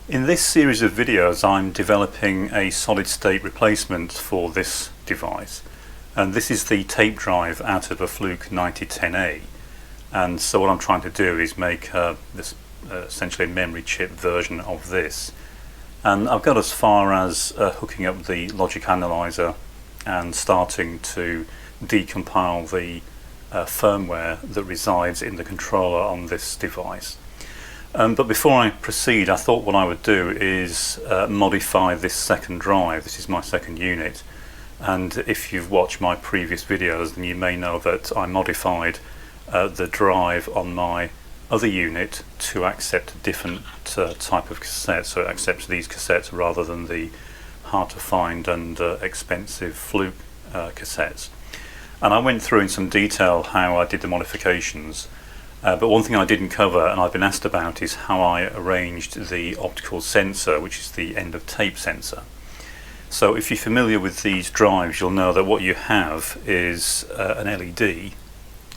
In this series of videos I'm developing a solid state replacement for this device, and this is the tape drive out of a Fluke 9010A, and so what I'm trying to do is make this essentially a memory chip version of this. And I've got as far as hooking up the logic analyzer and starting to decompile the firmware that resides in the controller on this device. But before I proceed, I thought what I would do is modify this second drive. This is my second unit, and if you've watched my previous videos then you may know that I modified the drive on my other unit to accept a different type of cassette, so it accepts these cassettes rather than the hard to find and expensive Fluke cassettes. And I went through in some detail how I did the modifications. But one thing I didn't cover, and I've been asked about, is how I arranged the optical sensor, which is the end of tape sensor. So if you're familiar with these drives, you'll know that what you have is an LED.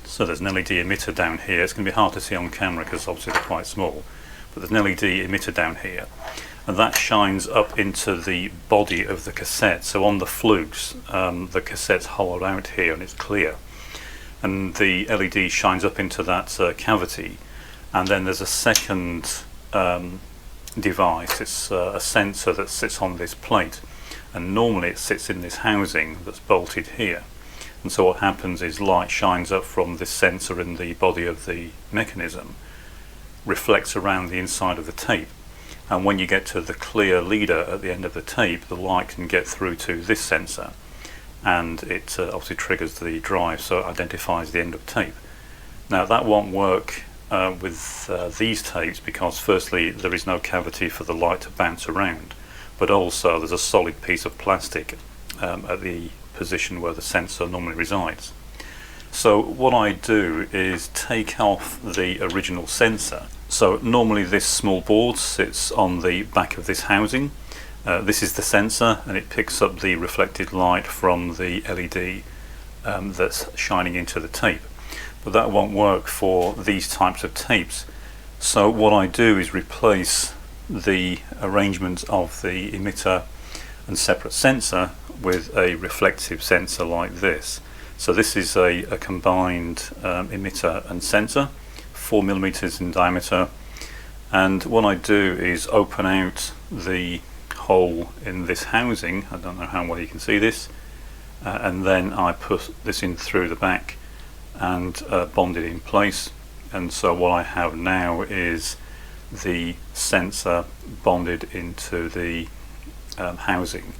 So there's an LED emitter down here. It's going to be hard to see on camera because obviously they're quite small, but there's an LED emitter down here, and that shines up into the body of the cassette. So on the Flukes, the cassette's hollowed out here and it's clear, and the LED shines up into that cavity. And then there's a second device. It's a sensor that sits on this plate, and normally it sits in this housing that's bolted here. And so what happens is light shines up from this sensor in the body of the mechanism, reflects around the inside of the tape, and when you get to the clear leader at the end of the tape, the light can get through to this sensor, and it obviously triggers the drive, so it identifies the end of tape. Now that won't work with these tapes, because firstly there is no cavity for the light to bounce around, but also there's a solid piece of plastic at the position where the sensor normally resides. So what I do is take off the original sensor. So normally this small board sits on the back of this housing. This is the sensor, and it picks up the reflected light from the LED that's shining into the tape. But that won't work for these types of tapes. So what I do is replace the arrangement of the emitter and separate sensor with a reflective sensor like this. So this is a combined emitter and sensor, 4mm in diameter. And what I do is open out the hole in this housing. I don't know how well you can see this, and then I put this in through the back and bond it in place. And so what I have now is the sensor bonded into the housing.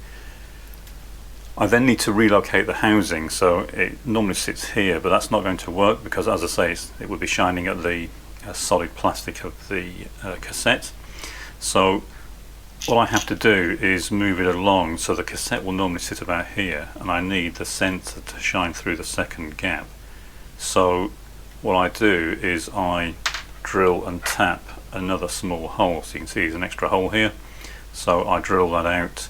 I then need to relocate the housing, so it normally sits here, but that's not going to work because, as I say, it would be shining at the solid plastic of the cassette. So what I have to do is move it along, so the cassette will normally sit about here, and I need the sensor to shine through the second gap. So what I do is I drill and tap another small hole. So you can see there's an extra hole here. So I drill that out,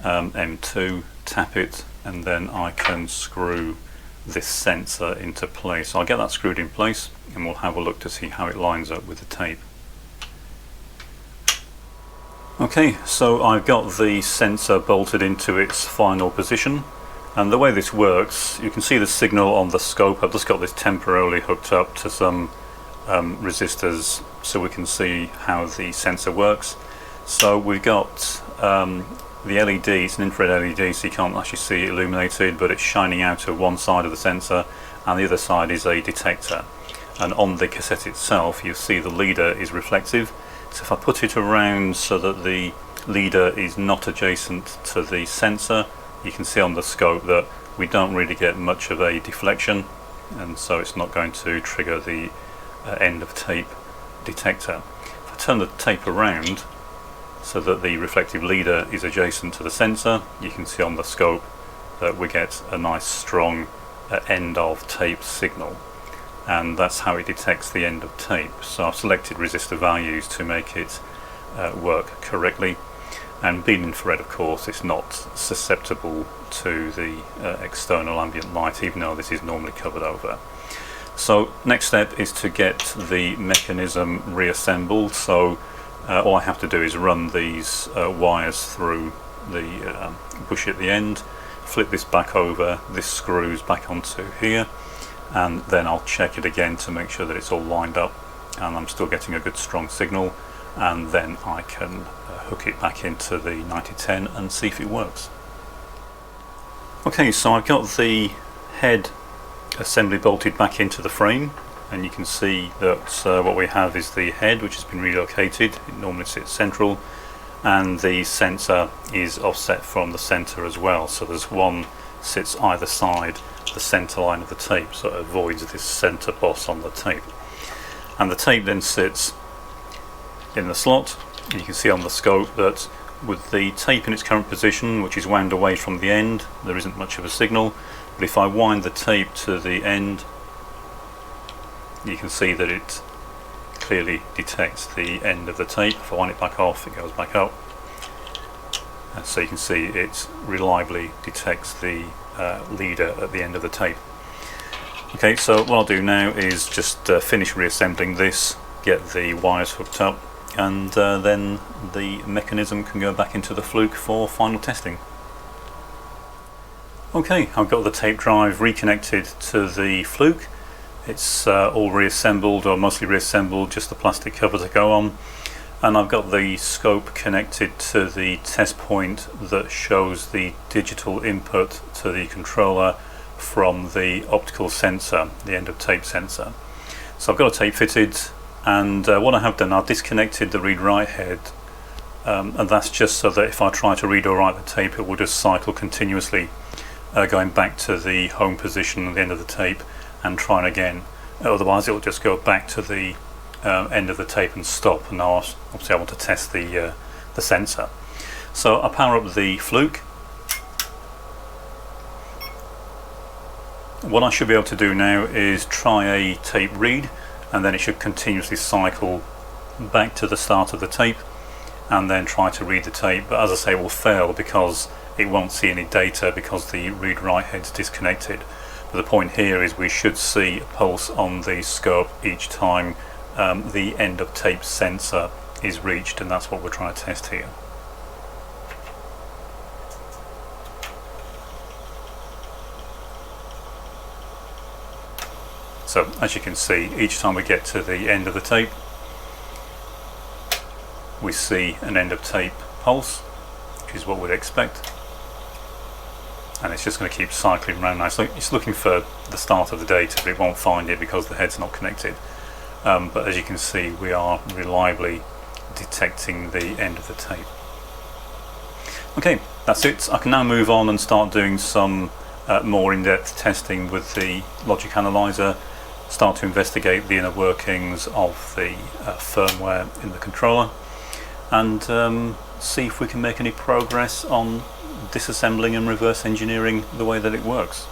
M2, tap it, and then I can screw this sensor into place. So I'll get that screwed in place and we'll have a look to see how it lines up with the tape. Okay, so I've got the sensor bolted into its final position, and the way this works, you can see the signal on the scope. I've just got this temporarily hooked up to some resistors so we can see how the sensor works. So we've got the LED, it's an infrared LED, so you can't actually see it illuminated, but it's shining out of one side of the sensor, and the other side is a detector. And on the cassette itself you see the leader is reflective. So if I put it around so that the leader is not adjacent to the sensor, you can see on the scope that we don't really get much of a deflection, and so it's not going to trigger the end of tape detector. If I turn the tape around so that the reflective leader is adjacent to the sensor, you can see on the scope that we get a nice strong end of tape signal, and that's how it detects the end of tape. So I've selected resistor values to make it work correctly, and being infrared, of course, it's not susceptible to the external ambient light, even though this is normally covered over. So next step is to get the mechanism reassembled. So all I have to do is run these wires through the bush at the end, flip this back over, this screws back onto here, and then I'll check it again to make sure that it's all lined up and I'm still getting a good strong signal, and then I can hook it back into the 9010 and see if it works. Okay, so I've got the head assembly bolted back into the frame, and you can see that what we have is the head, which has been relocated. It normally sits central, and the sensor is offset from the center as well, so there's one sits either side the center line of the tape, so it avoids this center boss on the tape. And the tape then sits in the slot, and you can see on the scope that with the tape in its current position, which is wound away from the end, there isn't much of a signal. But if I wind the tape to the end, you can see that it clearly detects the end of the tape. If I wind it back off, it goes back up. And so you can see it reliably detects the leader at the end of the tape. Okay, so what I'll do now is just finish reassembling this, get the wires hooked up, and then the mechanism can go back into the Fluke for final testing. Okay, I've got the tape drive reconnected to the Fluke. It's all reassembled, or mostly reassembled, just the plastic cover to go on. And I've got the scope connected to the test point that shows the digital input to the controller from the optical sensor, the end of tape sensor. So I've got a tape fitted, and what I have done, I've disconnected the read-write head, and that's just so that if I try to read or write the tape, it will just cycle continuously, going back to the home position at the end of the tape and trying again. Otherwise it will just go back to the end of the tape and stop, and now obviously I want to test the sensor. So I power up the Fluke. What I should be able to do now is try a tape read, and then it should continuously cycle back to the start of the tape and then try to read the tape. But as I say, it will fail because it won't see any data because the read-write head's disconnected. But the point here is we should see a pulse on the scope each time the end of tape sensor is reached, and that's what we're trying to test here. So as you can see, each time we get to the end of the tape, we see an end of tape pulse, which is what we'd expect. And it's just going to keep cycling around now. So it's looking for the start of the data, but it won't find it because the head's not connected. But as you can see, we are reliably detecting the end of the tape. Okay, that's it. I can now move on and start doing some more in-depth testing with the logic analyzer, start to investigate the inner workings of the firmware in the controller, and see if we can make any progress on disassembling and reverse engineering the way that it works.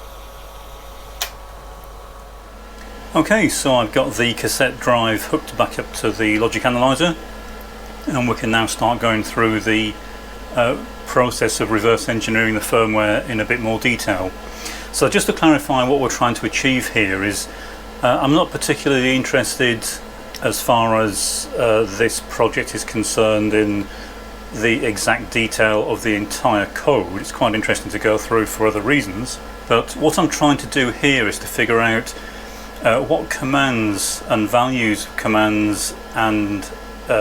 Okay, so I've got the cassette drive hooked back up to the logic analyzer, and we can now start going through the process of reverse engineering the firmware in a bit more detail. So just to clarify, what we're trying to achieve here is I'm not particularly interested, as far as this project is concerned, in the exact detail of the entire code. It's quite interesting to go through for other reasons, but what I'm trying to do here is to figure out what commands and values of commands and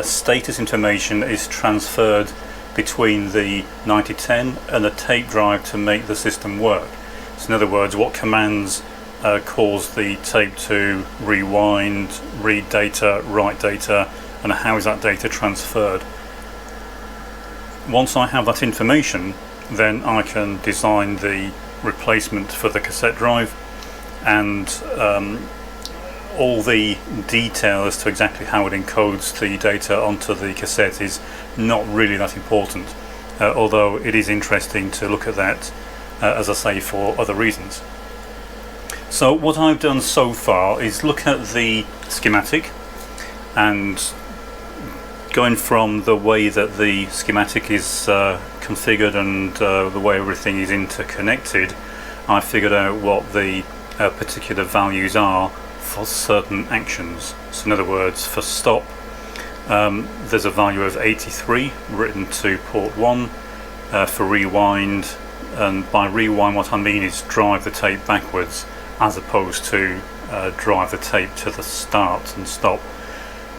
status information is transferred between the 9010 and the tape drive to make the system work. So in other words, what commands cause the tape to rewind, read data, write data, and how is that data transferred. Once I have that information, then I can design the replacement for the cassette drive, and all the detail as to exactly how it encodes the data onto the cassette is not really that important, although it is interesting to look at that, as I say, for other reasons. So what I've done so far is look at the schematic, and going from the way that the schematic is configured and the way everything is interconnected, I figured out what the particular values are for certain actions. So in other words, for stop, There's a value of 83 written to port 1 for rewind, and by rewind what I mean is drive the tape backwards as opposed to drive the tape to the start and stop.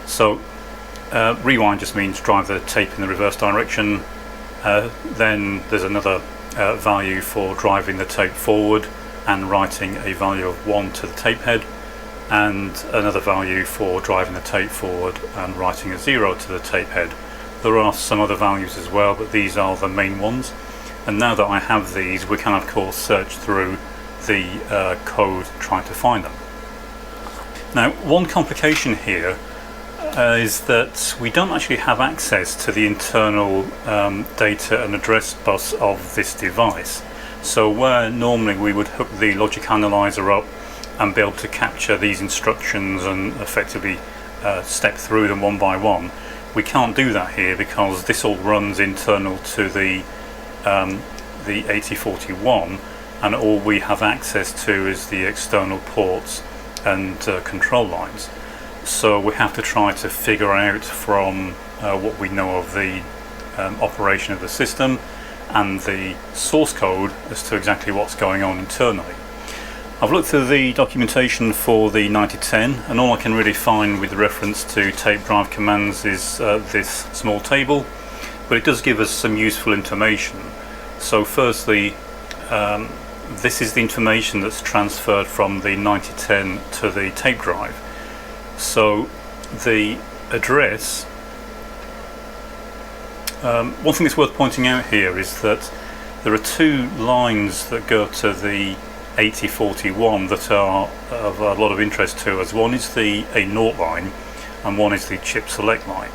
So rewind just means drive the tape in the reverse direction. Then there's another value for driving the tape forward and writing a value of 1 to the tape head, and another value for driving the tape forward and writing a 0 to the tape head. There are some other values as well, but these are the main ones. And now that I have these, we can of course search through the code trying to find them. Now, one complication here is that we don't actually have access to the internal data and address bus of this device. So where normally we would hook the logic analyzer up and be able to capture these instructions and effectively step through them one by one, we can't do that here because this all runs internal to the 8041, and all we have access to is the external ports and control lines. So we have to try to figure out from what we know of the operation of the system and the source code as to exactly what's going on internally. I've looked through the documentation for the 9010, and all I can really find with reference to tape drive commands is this small table, but it does give us some useful information. So firstly, this is the information that's transferred from the 9010 to the tape drive. So the address, one thing that's worth pointing out here is that there are two lines that go to the 8041 that are of a lot of interest to us. One is the A0 line and one is the chip select line.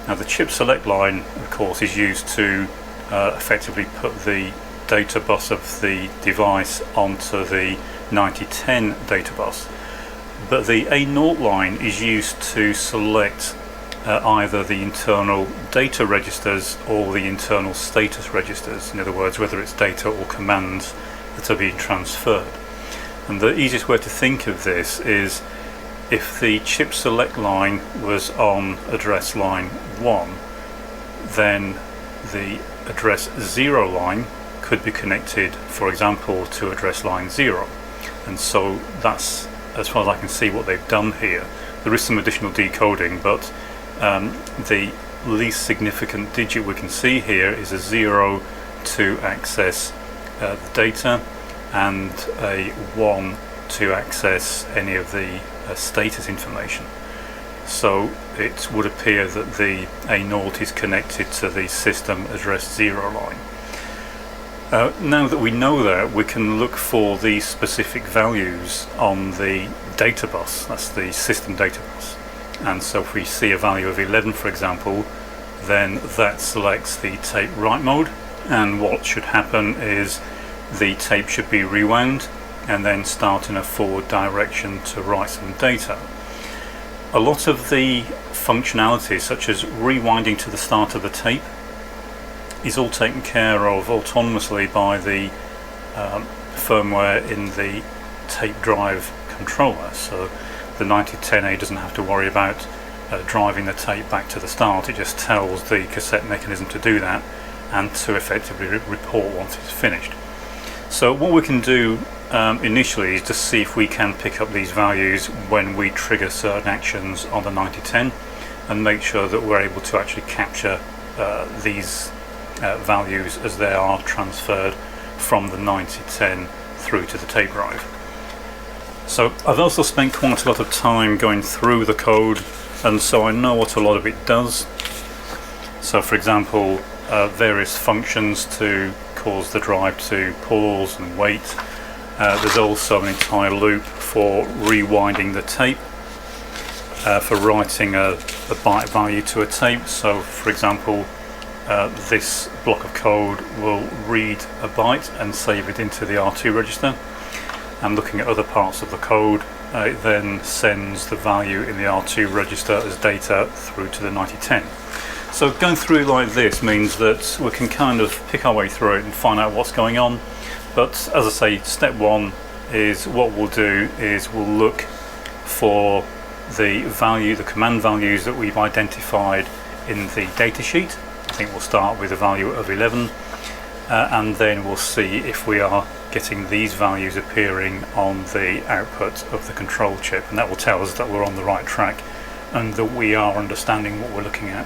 Now the chip select line of course is used to effectively put the data bus of the device onto the 9010 data bus, but the A0 line is used to select either the internal data registers or the internal status registers, in other words whether it's data or commands that are being transferred. And the easiest way to think of this is if the chip select line was on address line 1, then the address 0 line could be connected, for example, to address line 0. And so that's, as far as I can see, what they've done here. There is some additional decoding, but the least significant digit we can see here is a 0 to access the data and a 1 to access any of the status information. So it would appear that the A0 is connected to the system address 0 line. Now that we know that, we can look for the specific values on the data bus, that's the system data bus. And so if we see a value of 11, for example, then that selects the tape write mode, and what should happen is the tape should be rewound and then start in a forward direction to write some data. A lot of the functionality, such as rewinding to the start of the tape, is all taken care of autonomously by the firmware in the tape drive controller. So the 9010A doesn't have to worry about driving the tape back to the start. It just tells the cassette mechanism to do that and to effectively report once it's finished. So what we can do initially is just see if we can pick up these values when we trigger certain actions on the 9010 and make sure that we're able to actually capture these values as they are transferred from the 9010 through to the tape drive. So I've also spent quite a lot of time going through the code, and so I know what a lot of it does. So for example, various functions to cause the drive to pause and wait. There's also an entire loop for rewinding the tape, for writing a byte value to a tape. So for example, this block of code will read a byte and save it into the R2 register, and looking at other parts of the code, it then sends the value in the R2 register as data through to the 9010. So going through like this means that we can kind of pick our way through it and find out what's going on. But as I say, step one is what we'll do is we'll look for the command values that we've identified in the datasheet. I think we'll start with a value of 11, and then we'll see if we are getting these values appearing on the output of the control chip, and that will tell us that we're on the right track and that we are understanding what we're looking at.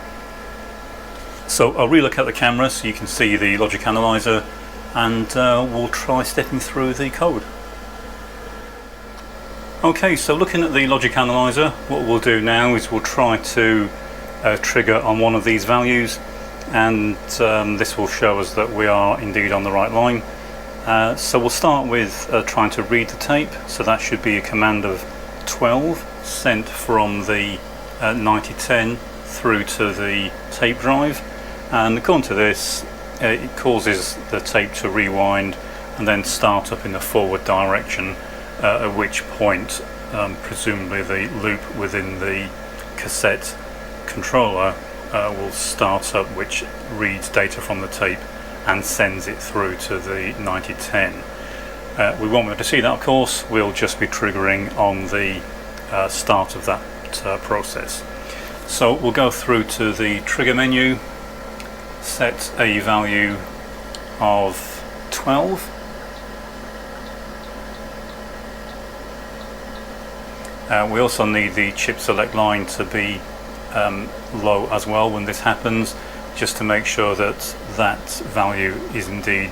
So I'll relook at the camera so you can see the logic analyzer, and we'll try stepping through the code. Okay, so looking at the logic analyzer, what we'll do now is we'll try to trigger on one of these values, and this will show us that we are indeed on the right line. So we'll start with trying to read the tape, so that should be a command of 12 sent from the 9010 through to the tape drive, and according to this it causes the tape to rewind and then start up in the forward direction, at which point presumably the loop within the cassette controller will start up, which reads data from the tape and sends it through to the 9010. We won't be able to see that, of course. We'll just be triggering on the start of that process. So we'll go through to the trigger menu, set a value of 12. We also need the chip select line to be low as well when this happens, just to make sure that that value is indeed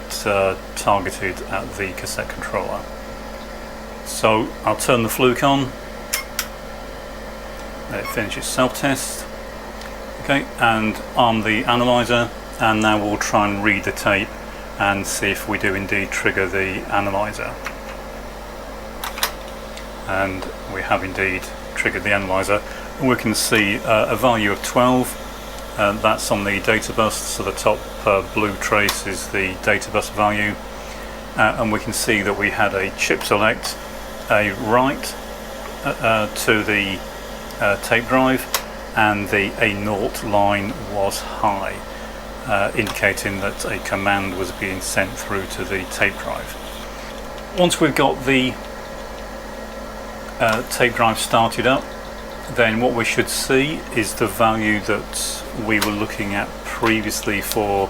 targeted at the cassette controller. So I'll turn the Fluke on, let it finish its self-test. Okay, and arm the analyzer, and now we'll try and read the tape and see if we do indeed trigger the analyzer. And we have indeed triggered the analyzer, and we can see a value of 12. That's on the data bus, so the top blue trace is the data bus value, and we can see that we had a chip select, a write to the tape drive, and the A0 line was high, indicating that a command was being sent through to the tape drive. Once we've got the tape drive started up, then what we should see is the value that we were looking at previously for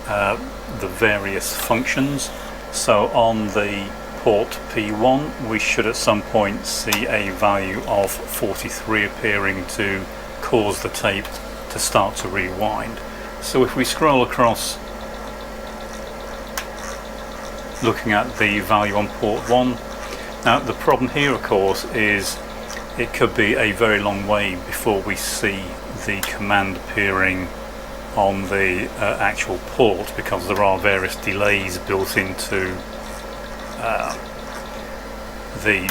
the various functions. So on the port P1 we should at some point see a value of 43 appearing to cause the tape to start to rewind. So if we scroll across looking at the value on port 1, now the problem here of course is it could be a very long way before we see the command appearing on the actual port, because there are various delays built into the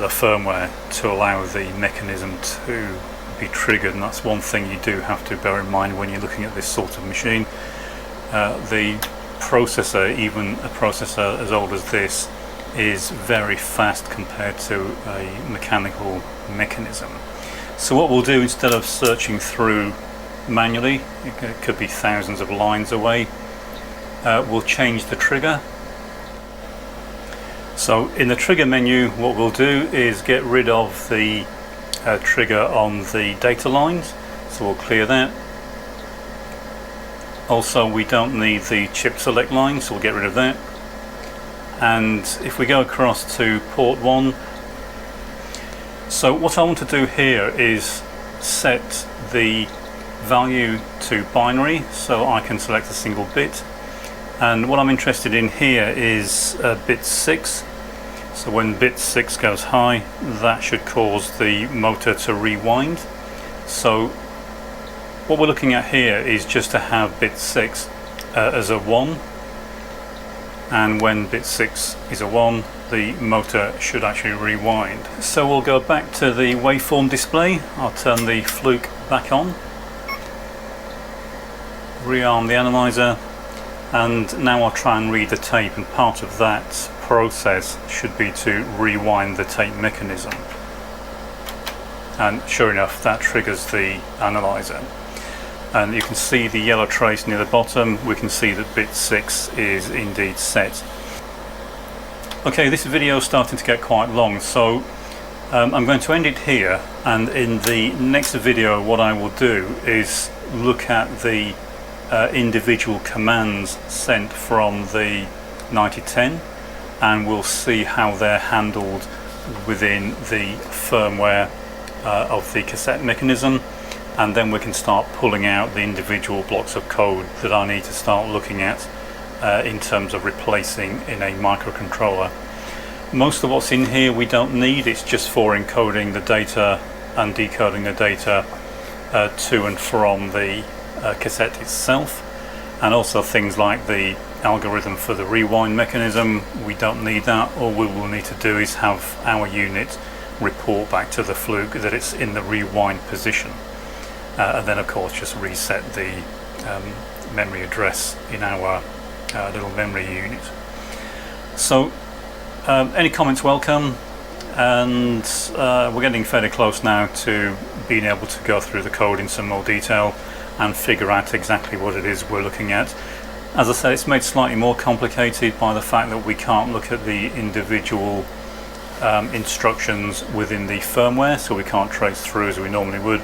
firmware to allow the mechanism to be triggered, and that's one thing you do have to bear in mind when you're looking at this sort of machine. The processor, even a processor as old as this, is very fast compared to a mechanical mechanism. So what we'll do, instead of searching through manually, it could be thousands of lines away, we'll change the trigger. So in the trigger menu what we'll do is get rid of the trigger on the data lines, so we'll clear that. Also we don't need the chip select line, so we'll get rid of that. And if we go across to port 1, so what I want to do here is set the value to binary so I can select a single bit, and what I'm interested in here is bit 6. So when bit 6 goes high, that should cause the motor to rewind. So what we're looking at here is just to have bit 6 as a 1, and when bit 6 is a 1, the motor should actually rewind. So we'll go back to the waveform display. I'll turn the Fluke back on, rearm the analyzer, and now I'll try and read the tape, and part of that process should be to rewind the tape mechanism, and sure enough that triggers the analyzer. And you can see the yellow trace near the bottom. We can see that bit 6 is indeed set. Okay, this video is starting to get quite long, so I'm going to end it here, and in the next video what I will do is look at the individual commands sent from the 9010, and we'll see how they're handled within the firmware of the cassette mechanism, and then we can start pulling out the individual blocks of code that I need to start looking at in terms of replacing in a microcontroller. Most of what's in here we don't need, it's just for encoding the data and decoding the data to and from the cassette itself, and also things like the algorithm for the rewind mechanism. We don't need that. All we will need to do is have our unit report back to the Fluke that it's in the rewind position, and then of course just reset the memory address in our little memory unit. So any comments welcome, and we're getting fairly close now to being able to go through the code in some more detail and figure out exactly what it is we're looking at. As I said, it's made slightly more complicated by the fact that we can't look at the individual instructions within the firmware, so we can't trace through as we normally would,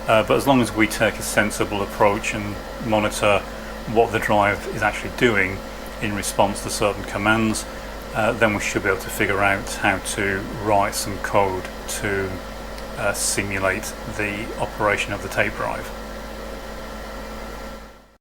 but as long as we take a sensible approach and monitor what the drive is actually doing in response to certain commands, then we should be able to figure out how to write some code to simulate the operation of the tape drive.